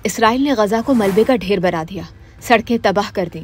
Israel ने गजा को मलबे का ढेर बना दिया, सड़कें तबाह कर दी,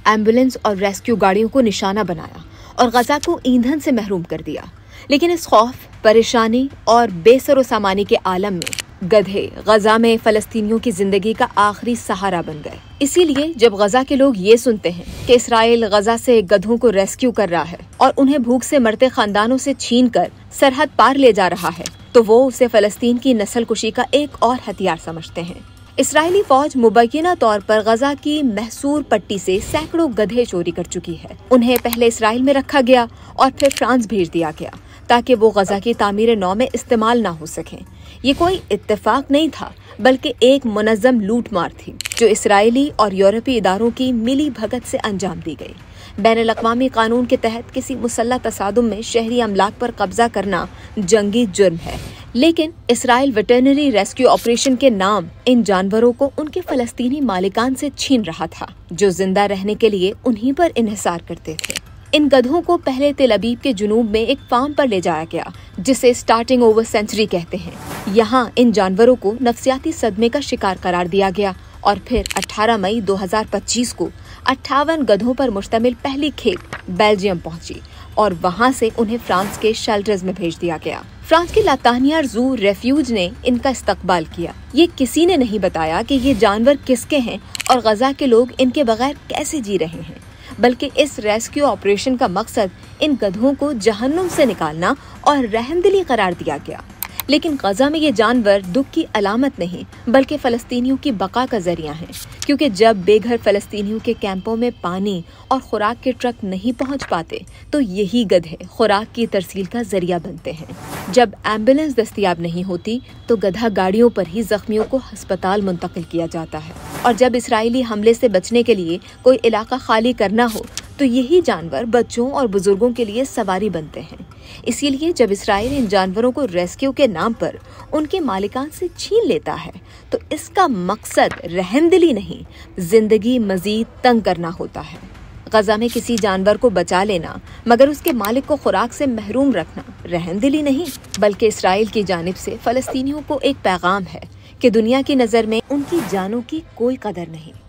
एम्बुलेंस और रेस्क्यू गाड़ियों को निशाना बनाया और गजा को ईंधन से महरूम कर दिया। लेकिन इस खौफ, परेशानी और बेसरो-सामानी के आलम में गधे गजा में फलस्तीनियों की जिंदगी का आखिरी सहारा बन गए। इसीलिए जब गजा के लोग ये सुनते हैं कि इसराइल गजा से गधों को रेस्क्यू कर रहा है और उन्हें भूख से मरते खानदानों से छीनकर सरहद पार ले जा रहा है, तो वो उसे फलस्तीन की नस्ल कुशी का एक और हथियार समझते हैं। इसराइली फौज मुबैना तौर पर गजा की महसूर पट्टी से सैकड़ों गधे चोरी कर चुकी है। उन्हें पहले इसराइल में रखा गया और फिर फ्रांस भेज दिया गया ताकि वो गजा की तामीर नौ में इस्तेमाल ना हो सकें। ये कोई इत्तेफाक नहीं था, बल्कि एक मुनज़्ज़म लूट मार थी जो इसराइली और यूरोपीय इदारों की मिली भगत से अंजाम दी गई। बैनुल-अक़वामी कानून के तहत किसी मुसल्लह तसादुम में शहरी अमलाक पर कब्जा करना जंगी जुर्म है, लेकिन इसराइल वेटरनरी रेस्क्यू ऑपरेशन के नाम इन जानवरों को उनके फलस्तीनी मालिकान से छीन रहा था, जो जिंदा रहने के लिए उन्हीं पर इन्हिसार करते थे। इन गधों को पहले तेल अवीव के जुनूब में एक फार्म पर ले जाया गया, जिसे स्टार्टिंग ओवर सेंचुरी कहते हैं। यहाँ इन जानवरों को नफ्सियाती सदमे का शिकार करार दिया गया और फिर 18 मई 2025 को 58 गधों पर मुश्तमिल पहली खेप बेल्जियम पहुंची और वहां से उन्हें फ्रांस के शेल्टर्स में भेज दिया गया। फ्रांस के लातानियर जू रेफ्यूज ने इनका इस्तकबाल किया। ये किसी ने नहीं बताया कि ये जानवर किसके हैं और गजा के लोग इनके बगैर कैसे जी रहे हैं, बल्कि इस रेस्क्यू ऑपरेशन का मकसद इन गधों को जहन्नुम से निकालना और रहमदिली करार दिया गया। लेकिन गजा में ये जानवर दुख की अलामत नहीं, बल्कि फलस्तीनियों की बका का जरिया हैं, क्योंकि जब बेघर फलस्तीनियों के कैंपों में पानी और खुराक के ट्रक नहीं पहुंच पाते, तो यही गधे खुराक की तरसील का जरिया बनते हैं। जब एम्बुलेंस दस्तयाब नहीं होती, तो गधा गाड़ियों पर ही जख्मियों को अस्पताल मुंतकिल किया जाता है। और जब इसराइली हमले से बचने के लिए कोई इलाका खाली करना हो, तो यही जानवर बच्चों और बुजुर्गों के लिए सवारी बनते हैं। इसीलिए जब इसराइल इन जानवरों को रेस्क्यू के नाम पर उनके मालिकान से छीन लेता है, तो इसका मकसद रहमदिली नहीं, जिंदगी मजीद तंग करना होता है। गजा में किसी जानवर को बचा लेना मगर उसके मालिक को खुराक से महरूम रखना रहमदिली नहीं, बल्कि इसराइल की जानिब से फलस्तीनियों को एक पैगाम है कि दुनिया की नज़र में उनकी जानों की कोई कदर नहीं।